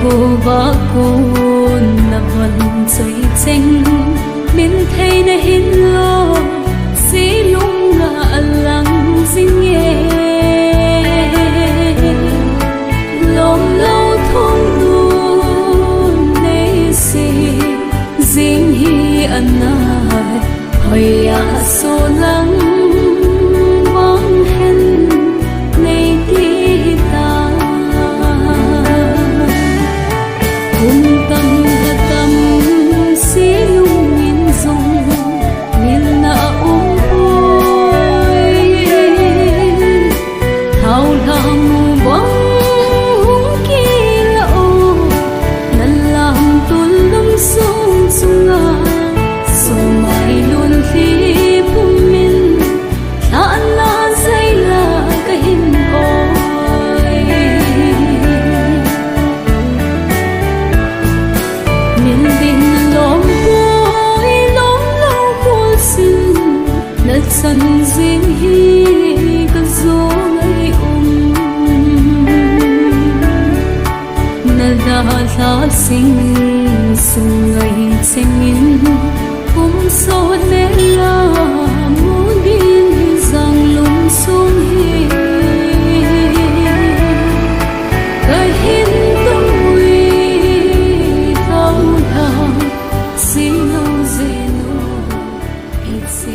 cô và cô na vẫn chơi chênh min thấy na hin lo xí lung ngã lăng dinh nhẹ lom lâu thong luôn nay xì dinh hi anh ai hỏi à số lăng vắng hen nay đi ta cùng tâm và tâm xí lung min dung min na ôi thao làm vắng hung kia lậu lần làm tuôn lắm sông sông ngà sông mai luôn khi bùm min thả lá dây là cái hình ôi min tin lom bôi lom lâu khô xin đất sân riêng hi cái gió ngày na đã lá sinh sung ngày chênh cũng so nè là muốn điên rằng lung xuống hi cái hin tâm huy thao thao xí lâu dễ nô ít xí